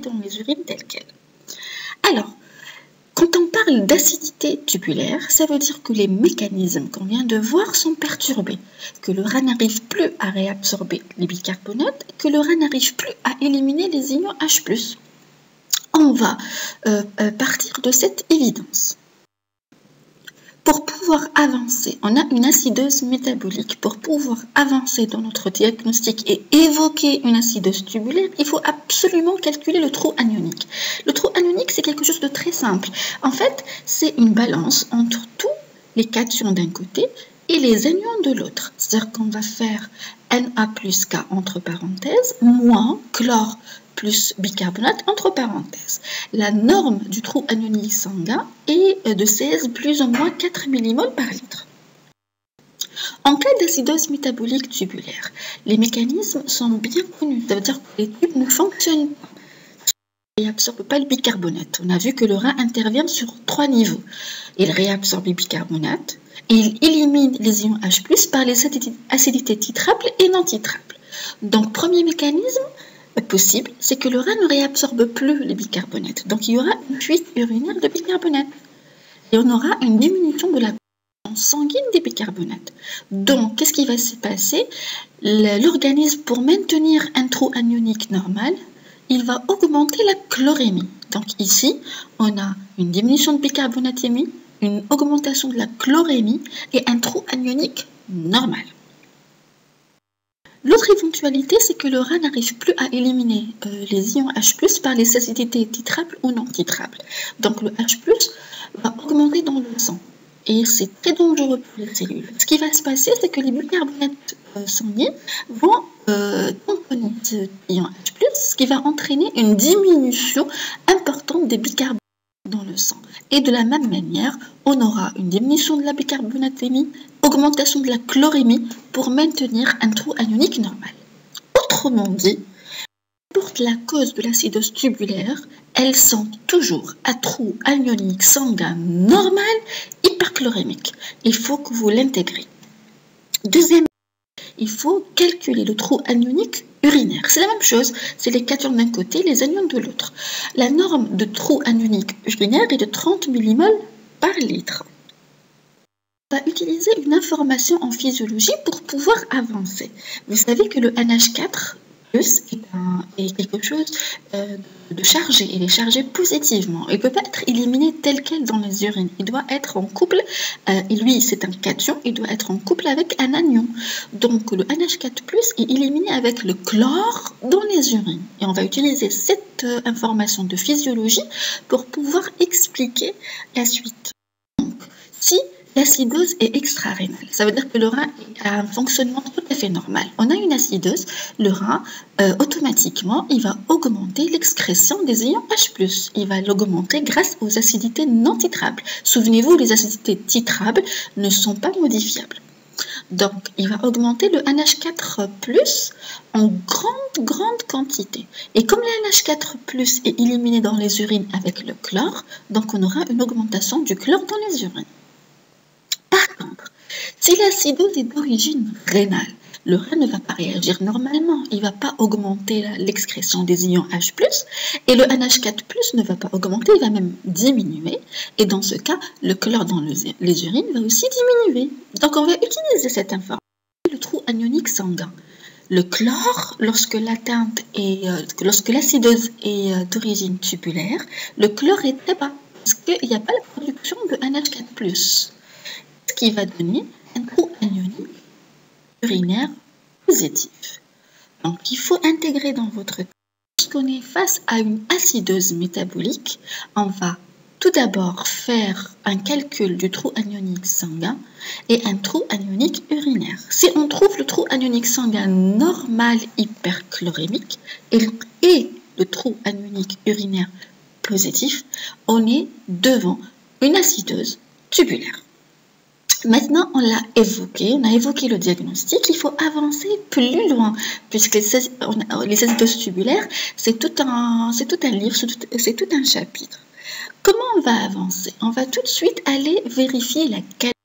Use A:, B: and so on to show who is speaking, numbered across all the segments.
A: dans les urines telles quelles. Alors, quand on parle d'acidité tubulaire, ça veut dire que les mécanismes qu'on vient de voir sont perturbés, que le rein n'arrive plus à réabsorber les bicarbonates, que le rein n'arrive plus à éliminer les ions H+. On va partir de cette évidence. Pour pouvoir avancer, on a une acidose métabolique. Pour pouvoir avancer dans notre diagnostic et évoquer une acidose tubulaire, il faut absolument calculer le trou anionique. Le trou anionique, c'est quelque chose de très simple. En fait, c'est une balance entre tous les cations d'un côté et les anions de l'autre. C'est-à-dire qu'on va faire Na plus K entre parenthèses, moins chlore plus bicarbonate entre parenthèses. La norme du trou anionique sanguin est de 16 plus ou moins 4 millimoles par litre. En cas d'acidose métabolique tubulaire, les mécanismes sont bien connus. Ça veut dire que les tubes ne fonctionnent pas. Il ne réabsorbe pas le bicarbonate. On a vu que le rein intervient sur 3 niveaux. Il réabsorbe le bicarbonate et il élimine les ions H+, par les acidités titrables et non titrables. Donc, premier mécanisme possible, c'est que le rein ne réabsorbe plus les bicarbonates. Donc, il y aura une fuite urinaire de bicarbonate. Et on aura une diminution de la présence sanguine des bicarbonates. Donc, qu'est-ce qui va se passer? L'organisme, pour maintenir un trou anionique normal, il va augmenter la chlorémie. Donc, ici, on a une diminution de bicarbonatémie, une augmentation de la chlorémie et un trou anionique normal. L'autre éventualité, c'est que le rein n'arrive plus à éliminer les ions H+, par les acidités titrables ou non titrables. Donc le H+, va augmenter dans le sang. Et c'est très dangereux pour les cellules. Ce qui va se passer, c'est que les bicarbonates sanguins vont tamponner ces ions H+, ce qui va entraîner une diminution importante des bicarbonates dans le sang. Et de la même manière, on aura une diminution de la bicarbonatémie, augmentation de la chlorémie pour maintenir un trou anionique normal. Autrement dit, n'importe la cause de l'acidose tubulaire, elles sont toujours à trou anionique sanguin normal hyperchlorémique. Il faut que vous l'intégrez. Deuxième, il faut calculer le trou anionique urinaire. C'est la même chose, c'est les cations d'un côté, les anions de l'autre. La norme de trou anionique urinaire est de 30 millimoles par litre. On va utiliser une information en physiologie pour pouvoir avancer. Vous savez que le NH4 est quelque chose de chargé, il est chargé positivement. Il ne peut pas être éliminé tel quel dans les urines. Il doit être en couple, et lui c'est un cation, il doit être en couple avec un anion. Donc le NH4+, est éliminé avec le chlore dans les urines. Et on va utiliser cette information de physiologie pour pouvoir expliquer la suite. Donc, si l'acidose est extra-rénale, ça veut dire que le rein a un fonctionnement tout à fait normal. On a une acidose, le rein, automatiquement, il va augmenter l'excrétion des ions H+. Il va l'augmenter grâce aux acidités non titrables. Souvenez-vous, les acidités titrables ne sont pas modifiables. Donc, il va augmenter le NH4+, en grande quantité. Et comme le NH4+, est éliminé dans les urines avec le chlore, donc on aura une augmentation du chlore dans les urines. Par contre, si l'acidose est d'origine rénale, le rein ne va pas réagir normalement. Il ne va pas augmenter l'excrétion des ions H+, et le NH4+, ne va pas augmenter, il va même diminuer. Et dans ce cas, le chlore dans les urines va aussi diminuer. Donc on va utiliser cette information, le trou anionique sanguin. Le chlore, lorsque l'acidose est d'origine tubulaire, le chlore est très bas, parce qu'il n'y a pas la production de NH4+. Ce qui va donner un trou anionique urinaire positif. Donc, il faut intégrer dans votre tête. Lorsqu'on est face à une acidose métabolique, on va tout d'abord faire un calcul du trou anionique sanguin et un trou anionique urinaire. Si on trouve le trou anionique sanguin normal hyperchlorémique et le trou anionique urinaire positif, on est devant une acidose tubulaire. Maintenant, on a évoqué le diagnostic, il faut avancer plus loin, puisque les acidoses tubulaires, c'est tout un livre, c'est tout un chapitre. Comment on va avancer? On va tout de suite aller vérifier la qualité.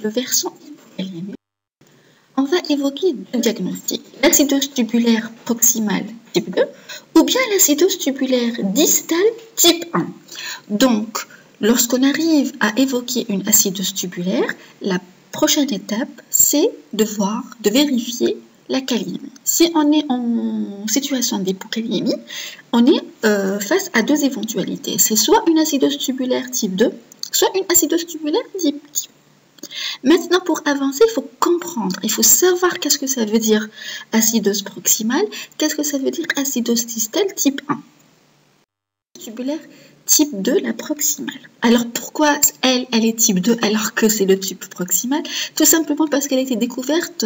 A: Le versant hypocalémique, on va évoquer deux diagnostics, l'acidose tubulaire proximale type 2 ou bien l'acidose tubulaire distale type 1. Donc, lorsqu'on arrive à évoquer une acidose tubulaire, la prochaine étape, c'est de vérifier la kaliémie. Si on est en situation d'hypokaliémie, on est face à deux éventualités. C'est soit une acidose tubulaire type 2, soit une acidose tubulaire type 1. Maintenant, pour avancer, il faut comprendre, il faut savoir qu'est-ce que ça veut dire acidose proximale, qu'est-ce que ça veut dire acidose distale type 1. Tubulaire type 2, la proximale. Alors pourquoi elle est type 2 alors que c'est le type proximal? Tout simplement parce qu'elle a été découverte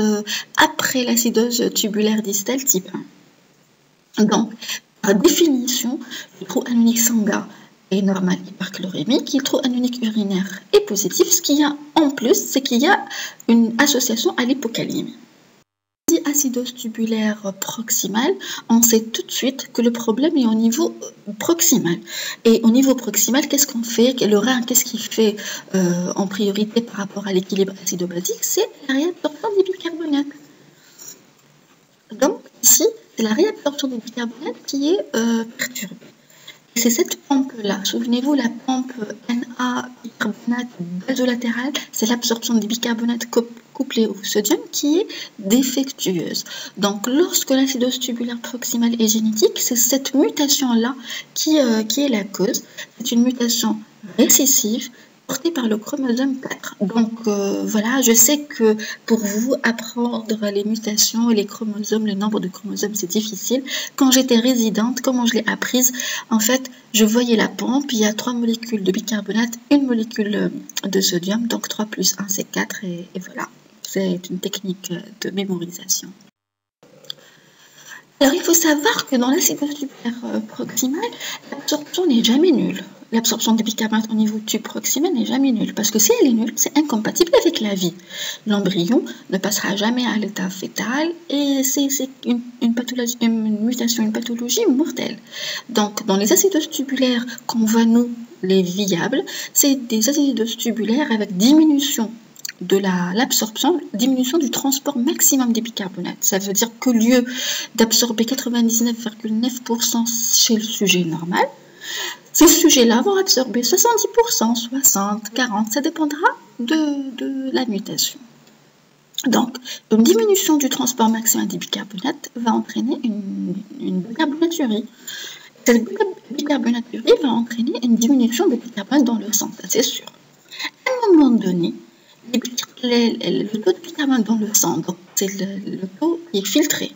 A: après l'acidose tubulaire distale type 1. Donc, par définition, le trou anonique sanguin est normal hyperchlorémique, le trou anonique urinaire est positif. Ce qu'il y a en plus, c'est qu'il y a une association à l'hypokaliémie. Acidose tubulaire proximale, on sait tout de suite que le problème est au niveau proximal. Et au niveau proximal, qu'est-ce qu'on fait? Le rein, qu'est-ce qu'il fait en priorité par rapport à l'équilibre acido-basique? C'est la réabsorption des bicarbonates. Donc, ici, c'est la réabsorption des bicarbonates qui est perturbée. C'est cette pompe-là, souvenez-vous, la pompe Na bicarbonate basolatérale, c'est l'absorption des bicarbonates couplés au sodium qui est défectueuse. Donc, lorsque l'acidose tubulaire proximale est génétique, c'est cette mutation-là qui est la cause. C'est une mutation récessive portée par le chromosome 4. Donc voilà, je sais que pour vous, apprendre les mutations et les chromosomes, le nombre de chromosomes, c'est difficile. Quand j'étais résidente, comment je l'ai apprise? En fait, je voyais la pompe, il y a 3 molécules de bicarbonate, une molécule de sodium, donc 3 plus 1, c'est 4, et voilà. C'est une technique de mémorisation. Alors, il faut savoir que dans l'acidose tubulaire proximale, l'absorption n'est jamais nulle. L'absorption des bicarbonates au niveau tube proximal n'est jamais nulle, parce que si elle est nulle, c'est incompatible avec la vie. L'embryon ne passera jamais à l'état fœtal et c'est une mutation, une pathologie mortelle. Donc, dans les acidoses tubulaires qu'on voit, nous, les viables, c'est des acidoses tubulaires avec diminution de l'absorption, diminution du transport maximum des bicarbonates. Ça veut dire qu'au lieu d'absorber 99,9% chez le sujet normal, ces sujets-là vont absorber 70%, 60%, 40%, ça dépendra de la mutation. Donc, une diminution du transport maximum des bicarbonates va entraîner une bicarbonaturie. Cette bicarbonaturie va entraîner une diminution de bicarbonate dans le sang, ça c'est sûr. À un moment donné, le taux de bicarbonate dans le sang, donc c'est le taux qui est filtré,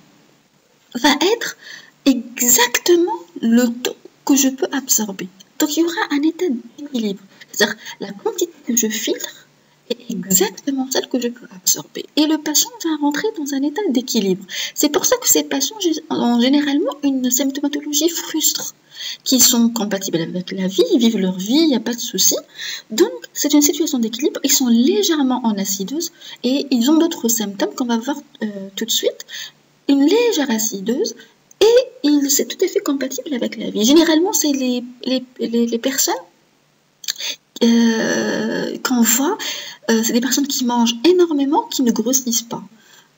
A: va être exactement le taux que je peux absorber. Donc il y aura un état d'équilibre. C'est-à-dire la quantité que je filtre est exactement celle que je peux absorber. Et le patient va rentrer dans un état d'équilibre. C'est pour ça que ces patients ont généralement une symptomatologie frustre, qui sont compatibles avec la vie, ils vivent leur vie, il n'y a pas de souci. Donc, c'est une situation d'équilibre, ils sont légèrement en acidose et ils ont d'autres symptômes qu'on va voir tout de suite. Une légère acidose et c'est tout à fait compatible avec la vie. Généralement, c'est les personnes qu'on voit, c'est des personnes qui mangent énormément, qui ne grossissent pas.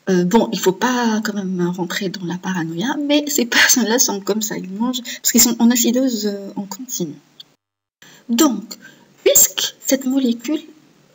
A: Bon, il ne faut pas quand même rentrer dans la paranoïa, mais ces personnes-là sont comme ça, ils mangent parce qu'ils sont en acidose en continu. Donc, puisque cette molécule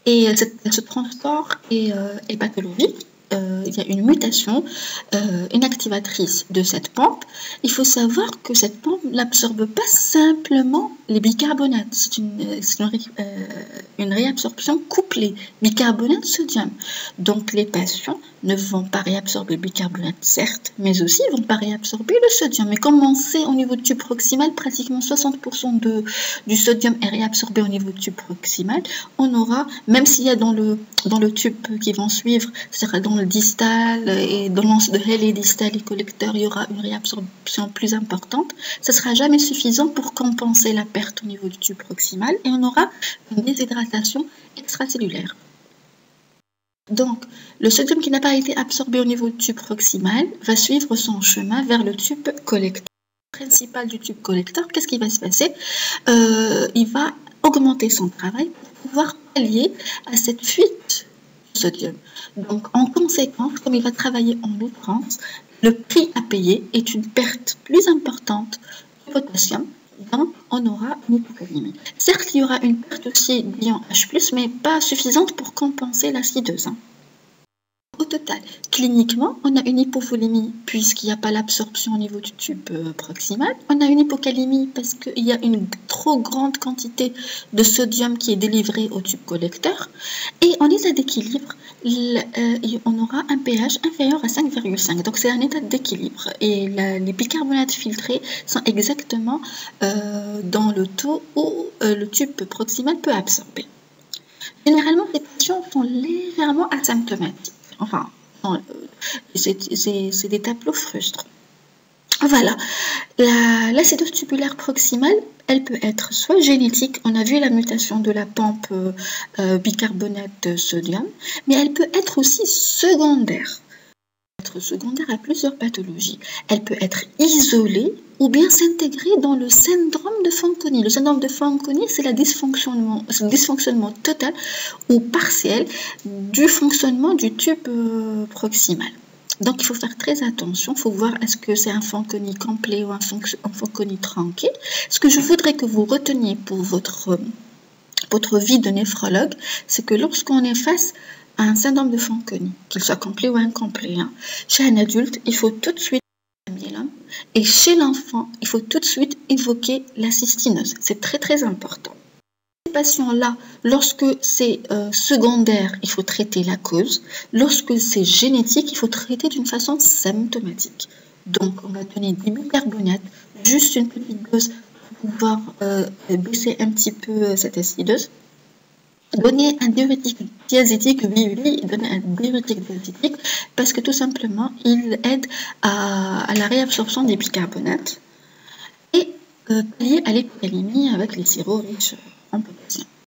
A: et ce transport est pathologique, il y a une mutation, une activatrice de cette pompe, il faut savoir que cette pompe n'absorbe pas simplement les bicarbonates, c'est une réabsorption couplée, bicarbonate-sodium. Donc les patients ne vont pas réabsorber le bicarbonate, certes, mais aussi ils ne vont pas réabsorber le sodium. Mais comme on sait, au niveau du tube proximal, pratiquement 60% du sodium est réabsorbé au niveau du tube proximal, on aura, même s'il y a dans le tube qui vont suivre, c'est-à-dire dans le distal et dans l'anse de Halley distal et collecteur, il y aura une réabsorption plus importante. Ça ne sera jamais suffisant pour compenser la perte au niveau du tube proximal et on aura une déshydratation extracellulaire. Donc, le sodium qui n'a pas été absorbé au niveau du tube proximal va suivre son chemin vers le tube collecteur. Principal du tube collecteur, qu'est-ce qui va se passer? Il va augmenter son travail pour pouvoir pallier à cette fuite sodium. Donc, en conséquence, comme il va travailler en outrance, le prix à payer est une perte plus importante de potassium. Donc, on aura une hypocalémie. Certes, il y aura une perte aussi d'ion H+, mais pas suffisante pour compenser l'acidose. Au total, cliniquement, on a une hypovolémie puisqu'il n'y a pas l'absorption au niveau du tube proximal. On a une hypocalémie parce qu'il y a une trop grande quantité de sodium qui est délivrée au tube collecteur. Et en état d'équilibre, on aura un pH inférieur à 5,5. Donc c'est un état d'équilibre. Et les bicarbonates filtrés sont exactement dans le taux où le tube proximal peut absorber. Généralement, les patients sont légèrement asymptomatiques. Enfin, c'est des tableaux frustres. Voilà, l'acidose tubulaire proximale, elle peut être soit génétique, on a vu la mutation de la pompe bicarbonate de sodium, mais elle peut être aussi secondaire. Secondaire à plusieurs pathologies. Elle peut être isolée ou bien s'intégrer dans le syndrome de Fanconi. Le syndrome de Fanconi, c'est le dysfonctionnement total ou partiel du fonctionnement du tube proximal. Donc, il faut faire très attention. Il faut voir est-ce que c'est un Fanconi complet ou un Fanconi tronqué. Ce que je voudrais que vous reteniez pour votre vie de néphrologue, c'est que lorsqu'on est face à un syndrome de Fanconi, qu'il soit complet ou incomplet, chez un adulte, il faut tout de suite et chez l'enfant, il faut tout de suite évoquer la cystinose. C'est très très important. Ces patients-là, lorsque c'est secondaire, il faut traiter la cause. Lorsque c'est génétique, il faut traiter d'une façon symptomatique. Donc, on va donner des bicarbonates, juste une petite dose pour pouvoir baisser un petit peu cette acidose. Donner un diurétique diazétique, oui, donner un diurétique diazétique parce que tout simplement, il aide à la réabsorption des bicarbonates et pallier à l'hypocalémie avec les sirops riches en potassium.